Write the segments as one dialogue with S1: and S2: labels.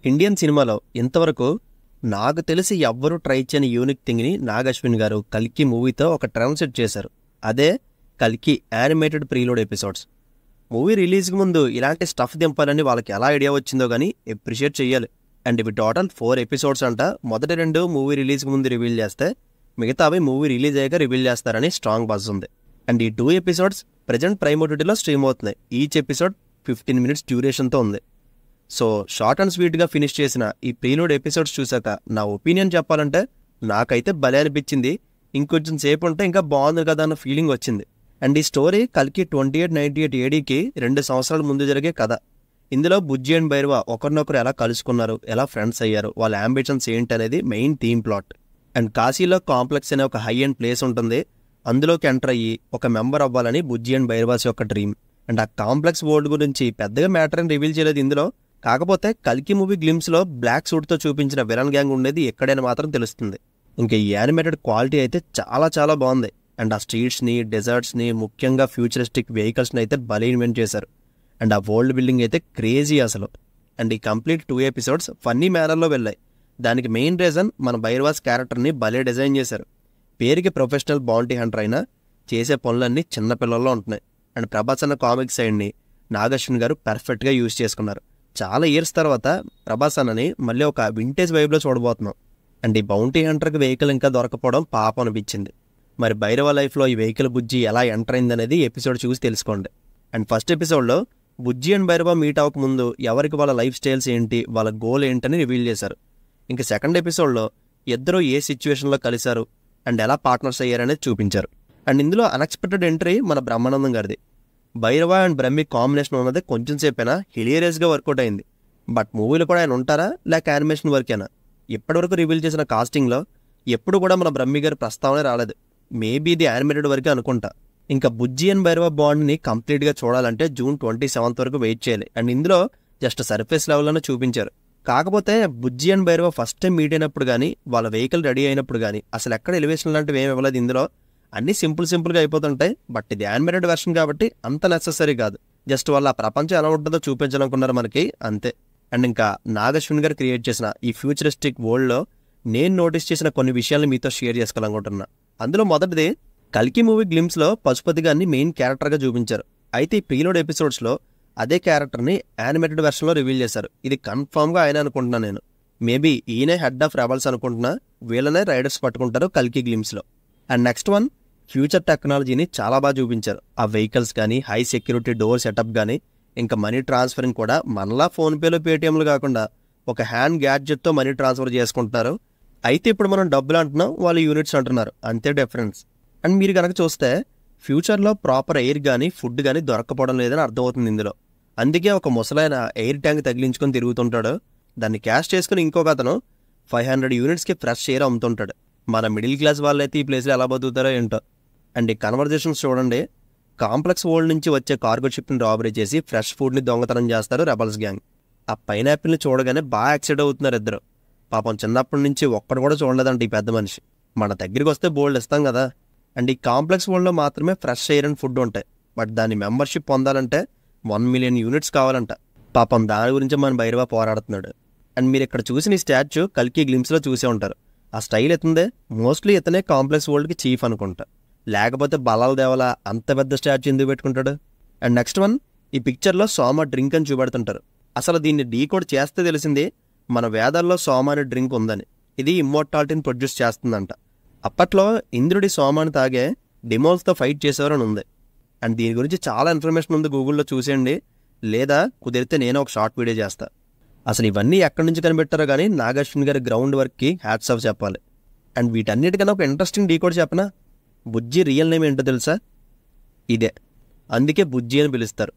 S1: Indian సినిమాలో ఇంతవరకు నాకు తెలిసి ఎవ్వరూ ట్రై చేయని యూనిక్ థింగ్ని నాగ్ అశ్విన్ గారు కల్కి మూవీతో ఒక ట్రెండ్ సెట్ చేశారు. అదే కల్కి యానిమేటెడ్ ప్రీలోడ్ ఎపిసోడ్స్. మూవీ రిలీజ్కి ముందు ఇలాంటి స్టఫ్ దింపాలని వాళ్ళకి ఎలా ఐడియా వచ్చిందో కానీ అప్రిషియేట్ చేయాలి. అండ్ ఇవి టోటల్ 4 ఎపిసోడ్స్ అంట. మొదటి 2 మూవీ రిలీజ్కి ముందు రివీల్ చేస్తే మిగతావి మూవీ రిలీజ్ అయ్యాక రివీల్ చేస్తారని స్ట్రాంగ్ బజ్ ఉంది. అండ్ ఈ 2 ఎపిసోడ్స్ ప్రజెంట్ ప్రైమ్ ఓటీటీలో స్ట్రీమ్ అవుతున్నాయి. ఈచ్ ఎపిసోడ్ 15 minutes డ్యూరేషన్తో ఉంది. సో షార్ట్ అండ్ స్వీట్గా ఫినిష్ చేసిన ఈ ప్రీలోడ్ ఎపిసోడ్స్ చూసాక నా ఒపీనియన్ చెప్పాలంటే నాకైతే భలే అనిపించింది. ఇంకొంచెం సేపు ఉంటే ఇంకా బాగుంది కదా అన్న ఫీలింగ్ వచ్చింది. అండ్ ఈ స్టోరీ కల్కి 2898 ఏడీకి 2 సంవత్సరాల ముందు జరిగే కథ. ఇందులో బుజ్జి అండ్ భైరవ ఒకరినొకరు ఎలా కలుసుకున్నారు, ఎలా ఫ్రెండ్స్ అయ్యారు, వాళ్ళ అంబిషన్స్ ఏంటి అనేది మెయిన్ థీమ్ ప్లాట్. అండ్ కాశీలో కాంప్లెక్స్ అనే ఒక హై అండ్ ప్లేస్ ఉంటుంది. అందులోకి ఎంటర్ అయ్యి ఒక మెంబర్ అవ్వాలని బుజ్జి అండ్ భైరవాస్ యొక్క డ్రీమ్. అండ్ ఆ కాంప్లెక్స్ వరల్డ్ గురించి పెద్దగా మ్యాటర్ అని రివీల్ చేయలేదు ఇందులో. కాకపోతే కల్కి మూవీ గ్లిమ్స్లో బ్లాక్ సూట్తో చూపించిన విలన్ గ్యాంగ్ ఉండేది ఎక్కడైనా మాత్రం తెలుస్తుంది. ఇంకా ఈ యానిమేటెడ్ క్వాలిటీ అయితే చాలా చాలా బాగుంది. అండ్ ఆ స్ట్రీట్స్ని, డెజర్ట్స్ని, ముఖ్యంగా ఫ్యూచరిస్టిక్ వెహికల్స్ని అయితే భలే ఇన్వెంట్ చేశారు. అండ్ ఆ వరల్డ్ బిల్డింగ్ అయితే క్రేజీ అసలు. అండ్ ఈ కంప్లీట్ 2 ఎపిసోడ్స్ ఫన్నీ మేనర్లో వెళ్ళాయి. దానికి మెయిన్ రీజన్ మన భైరవాస్ క్యారెక్టర్ని భలే డిజైన్ చేశారు. పేరుకి ప్రొఫెషనల్ బౌంటీ హంటర్ అయినా చేసే పనులన్నీ చిన్నపిల్లల్లో ఉంటున్నాయి. అండ్ ప్రభాస్ అన్న కామిక్ సైడ్ని నాగ్ అశ్విన్ గారు పర్ఫెక్ట్గా యూజ్ చేసుకున్నారు. చాలా ఇయర్స్ తర్వాత ప్రభాస్ అన్నని మళ్ళీ ఒక వింటేజ్ వైబ్లో చూడబోతున్నాం. అండ్ ఈ బౌంటీ హంటర్కి వెహికల్ ఇంకా దొరకపోవడం పాపం అనిపించింది. మరి భైరవ లైఫ్లో ఈ వెహికల్ బుజ్జి ఎలా ఎంటర్ అయిందనేది ఎపిసోడ్ చూసి తెలుసుకోండి. అండ్ ఫస్ట్ ఎపిసోడ్లో బుజ్జి అండ్ భైరవ మీట్ అవ్వకముందు ఎవరికి వాళ్ళ లైఫ్ స్టైల్స్ ఏంటి, వాళ్ళ గోల్ ఏంటని రివీల్ చేశారు. ఇంకా సెకండ్ ఎపిసోడ్లో ఇద్దరు ఏ సిచ్యువేషన్లో కలిశారు అండ్ ఎలా పార్ట్నర్స్ అయ్యారనేది చూపించారు. అండ్ ఇందులో అన్ఎక్స్పెక్టెడ్ ఎంట్రీ మన బ్రహ్మానందం గారిది. భైరవ అండ్ బ్రహ్మి కాంబినేషన్ ఉన్నది కొంచెం సేపైనా హిలేరియస్గా వర్కౌట్ అయింది. బట్ మూవీలో కూడా ఆయన ఉంటారా లేక యానిమేషన్ వర్కేనా? ఇప్పటివరకు రివీల్ చేసిన కాస్టింగ్లో ఎప్పుడు కూడా మన బ్రహ్మి గారి ప్రస్తావన రాలేదు. మేబీ ఇది యానిమేటెడ్ వరకే అనుకుంటా. ఇంకా బుజ్జి అండ్ భైరవ బాండ్ని కంప్లీట్గా చూడాలంటే June 27th వరకు వెయిట్ చేయాలి. అండ్ ఇందులో జస్ట్ సర్ఫేస్ లెవెల్లోనే చూపించారు. కాకపోతే Bujji and Bhairava first time meet అయినప్పుడు కానీ, వాళ్ళ వెహికల్ రెడీ అయినప్పుడు కానీ అసలు ఎక్కడ ఎలివేషన్ లాంటివి ఏమి ఇవ్వలేదు. ఇందులో అన్నీ సింపుల్గా అయిపోతుంటాయి. బట్ ఇది యానిమేటెడ్ వెర్షన్ కాబట్టి అంత నెసెసరీ కాదు. జస్ట్ వాళ్ళ ప్రపంచం ఎలా ఉంటుందో చూపించాలనుకున్నారు మనకి, అంతే. అండ్ ఇంకా నాగ్ అశ్విన్ గారు క్రియేట్ చేసిన ఈ ఫ్యూచరిస్టిక్ వరల్డ్లో నేను నోటీస్ చేసిన కొన్ని విషయాలను మీతో షేర్ చేసుకోవాలనుకుంటున్నా. అందులో మొదటిది, కల్కి మూవీ గ్లిమ్స్లో పశుపతి గారిని మెయిన్ క్యారెక్టర్గా చూపించారు. అయితే ఈ ప్రీలోడ్ ఎపిసోడ్స్లో అదే క్యారెక్టర్ని యానిమేటెడ్ వెర్షన్లో రివీల్ చేశారు. ఇది కన్ఫామ్గా ఆయన అనుకుంటున్నా నేను. మేబీ ఈయనే హెడ్ ఆఫ్ రెబల్స్ అనుకుంటున్నా. వీళ్ళనే రైడర్స్ పట్టుకుంటారు కల్కి గ్లిమ్స్లో. అండ్ నెక్స్ట్ వన్, ఫ్యూచర్ టెక్నాలజీని చాలా బాగా చూపించారు. ఆ వెహికల్స్ కానీ, హై సెక్యూరిటీ డోర్ సెటప్ కానీ, ఇంకా మనీ ట్రాన్స్ఫరింగ్ కూడా మనలా ఫోన్పేలో, పేటీఎంలు కాకుండా ఒక హ్యాండ్ గ్యాడ్జెట్తో మనీ ట్రాన్స్ఫర్ చేసుకుంటున్నారు. అయితే ఇప్పుడు మనం డబ్బులు అంటున్నాం, వాళ్ళు యూనిట్స్ అంటున్నారు, అంతే డిఫరెన్స్. అండ్ మీరు కనుక చూస్తే ఫ్యూచర్లో ప్రాపర్ ఎయిర్ కానీ, ఫుడ్ కానీ దొరకపోవడం లేదని అర్థమవుతుంది ఇందులో. అందుకే ఒక ముసలైన ఎయిర్ ట్యాంక్ తగిలించుకొని తిరుగుతుంటాడు. దాన్ని క్యాష్ చేసుకుని ఇంకొక అతను 500 యూనిట్స్కి ఫ్రెష్ ఎయిర్ అమ్ముతుంటాడు. మన మిడిల్ క్లాస్ వాళ్ళైతే ఈ ప్లేస్లో ఎలా బతుకుతారో ఏంటో. అండ్ ఈ కన్వర్జేషన్స్ చూడండి. కాంప్లెక్స్ వరల్డ్ నుంచి వచ్చే కార్గో షిప్ని రాబరీ చేసి ఫ్రెష్ ఫుడ్ని దొంగతనం చేస్తారు రెబల్స్ గ్యాంగ్. ఆ పైనాపిల్ని చూడగానే బాగా ఎక్సైట్ అవుతున్నారు ఇద్దరు. పాపం చిన్నప్పటి నుంచి ఒక్కడు కూడా చూడలేదంట ఈ పెద్ద మనిషి. మన దగ్గరికి వస్తే బోల్డ్ ఇస్తాం కదా. అండ్ ఈ కాంప్లెక్స్ వరల్డ్లో మాత్రమే ఫ్రెష్ ఎయిర్ అండ్ ఫుడ్ ఉంటాయి. బట్ దాని మెంబర్షిప్ పొందాలంటే 1 million యూనిట్స్ కావాలంట. పాపం దాని గురించి మన భైరవ పోరాడుతున్నాడు. అండ్ మీరు ఇక్కడ చూసిన ఈ స్టాచ్యూ కల్కి గ్లిమ్స్లో చూసే ఉంటారు. ఆ స్టైల్ ఎత్తుందే, మోస్ట్లీ ఇతనే కాంప్లెక్స్ వరల్డ్కి చీఫ్ అనుకుంటా. లేకపోతే బలాల దేవల అంత పెద్ద స్టాచ్యూ ఎందుకు పెట్టుకుంటాడు? అండ్ నెక్స్ట్ వన్, ఈ పిక్చర్లో సోమ డ్రింక్ అని చూపెడుతుంటారు. అసలు దీన్ని డీకోడ్ చేస్తే తెలిసింది మన వేదాల్లో సోమ అనే డ్రింక్ ఉందని. ఇది ఇమ్మోర్టాలిటీని ప్రొడ్యూస్ చేస్తుందంట. అప్పట్లో ఇంద్రుడి సోమాని తాగే డిమోల్స్తో ఫైట్ చేసేవారని ఉంది. అండ్ దీని గురించి చాలా ఇన్ఫర్మేషన్ ఉంది, గూగుల్లో చూసేయండి. లేదా కుదిరితే నేను ఒక షార్ట్ వీడియో చేస్తా. అసలు ఇవన్నీ ఎక్కడి నుంచి కనిపెట్టారో కానీ నాగ్ అశ్విన్ గారి గ్రౌండ్ వర్క్కి హ్యాట్స్ ఆఫ్ చెప్పాలి. అండ్ వీటన్నిటికన్నా ఒక ఇంట్రెస్టింగ్ డీకోడ్ చెప్పనా? బుజ్జి రియల్ నేమ్ ఏంటో తెలుసా? ఇదే. అందుకే బుజ్జి అని పిలుస్తారు.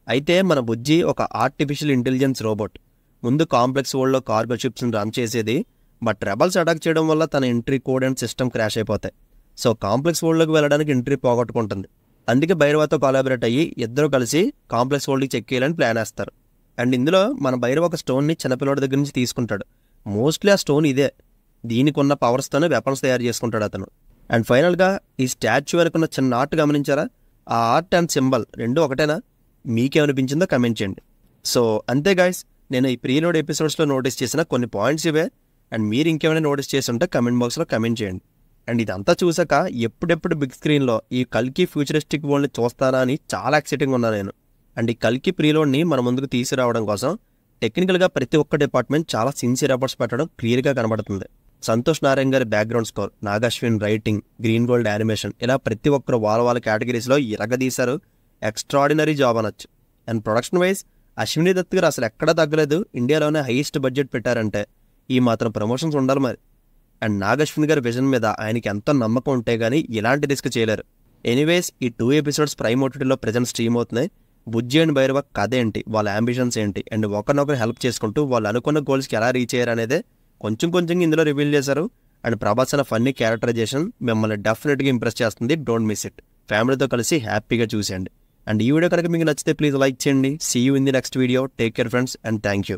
S1: అయితే మన బుజ్జి ఒక ఆర్టిఫిషియల్ ఇంటెలిజెన్స్ రోబోట్. ముందు కాంప్లెక్స్ వరల్డ్లో కార్గో షిప్స్ని రన్ చేసేది. బట్ రెబల్స్ అటాక్ చేయడం వల్ల తన entry code and system crash అయిపోతాయి. సో కాంప్లెక్స్ వరల్డ్లోకి వెళ్ళడానికి ఎంట్రీ పోగొట్టుకుంటుంది. అందుకే భైరవతో కొలాబరేట్ అయ్యి ఇద్దరు కలిసి కాంప్లెక్స్ వరల్డ్కి చెక్ చేయాలని ప్లాన్ వేస్తారు. అండ్ ఇందులో మన భైరవ ఒక స్టోన్ని చిన్నపిల్లడి దగ్గర నుంచి తీసుకుంటాడు. మోస్ట్లీ ఆ స్టోన్ ఇదే. దీనికి ఉన్న పవర్స్తోనే వెపన్స్ తయారు చేసుకుంటాడు అతను. అండ్ ఫైనల్గా ఈ స్టాచ్యూ వెనుకున్న చిన్న ఆర్ట్ గమనించారా? ఆ ఆర్ట్ అండ్ సింబల్ రెండు ఒకటేనా? మీకేమనిపించిందో కమెంట్ చేయండి. సో అంతే గాయస్, నేను ఈ ప్రీలోడ్ ఎపిసోడ్స్లో నోటీస్ చేసిన కొన్ని పాయింట్స్ ఇవే. అండ్ మీరు ఇంకేమైనా నోటీస్ చేసి ఉంటే కమెంట్ బాక్స్లో కమెంట్ చేయండి. అండ్ ఇదంతా చూసాక ఎప్పుడెప్పుడు బిగ్ స్క్రీన్లో ఈ కల్కి ఫ్యూచరిస్టిక్ వరల్డ్ని చూస్తానా అని చాలా ఎక్సైటింగ్ ఉన్నాను నేను. అండ్ ఈ కల్కి ప్రీలోడ్ని మన ముందుకు తీసుకురావడం కోసం టెక్నికల్గా ప్రతి ఒక్క డిపార్ట్మెంట్ చాలా సిన్సియర్ ఎఫర్ట్స్ పెట్టడం క్లియర్గా కనబడుతుంది. సంతోష్ నారాయణ్ గారి background score, Nag Ashwin writing, Green Gold Animation, ఇలా ప్రతి ఒక్కరు వాళ్ళ కేటగిరీస్లో ఇరగదీశారు. ఎక్స్ట్రాడినరీ జాబ్ అనొచ్చు. And production wise Ashwini Dutt garu అసలు ఎక్కడా తగ్గలేదు. ఇండియాలోనే హైయెస్ట్ బడ్జెట్ పెట్టారంటే ఈ మాత్రం ప్రమోషన్స్ ఉండాలి మరి. అండ్ నాగశ్విన్ గారి విజన్ మీద ఆయనకి ఎంతో నమ్మకం ఉంటే కానీ ఇలాంటి రిస్క్ చేయలేరు. ఎనీవేస్ ఈ 2 ఎపిసోడ్స్ ప్రైమ్ ఓటీటీలో ప్రజెంట్ స్ట్రీమ్ అవుతున్నాయి. బుజ్జి అండ్ భైరవ కథ ఏంటి, వాళ్ళ అంబిషన్స్ ఏంటి, అండ్ ఒకరినొకరు హెల్ప్ చేసుకుంటూ వాళ్ళు అనుకున్న గోల్స్కి ఎలా రీచ్ అయ్యారు అనేది కొంచెం ఇందులో రివీల్ చేశారు. అండ్ ప్రభాస్ అన్న ఫన్నీ క్యారెక్టరైజేషన్ మిమ్మల్ని డెఫినెట్గా ఇంప్రెస్ చేస్తుంది. Don't miss it. ఫ్యామిలీతో కలిసి హ్యాపీగా చూసేయండి. అండ్ ఈ వీడియో కనుక మీకు నచ్చితే ప్లీజ్ లైక్ చేయండి. See you in the next video. Take care friends and thank you.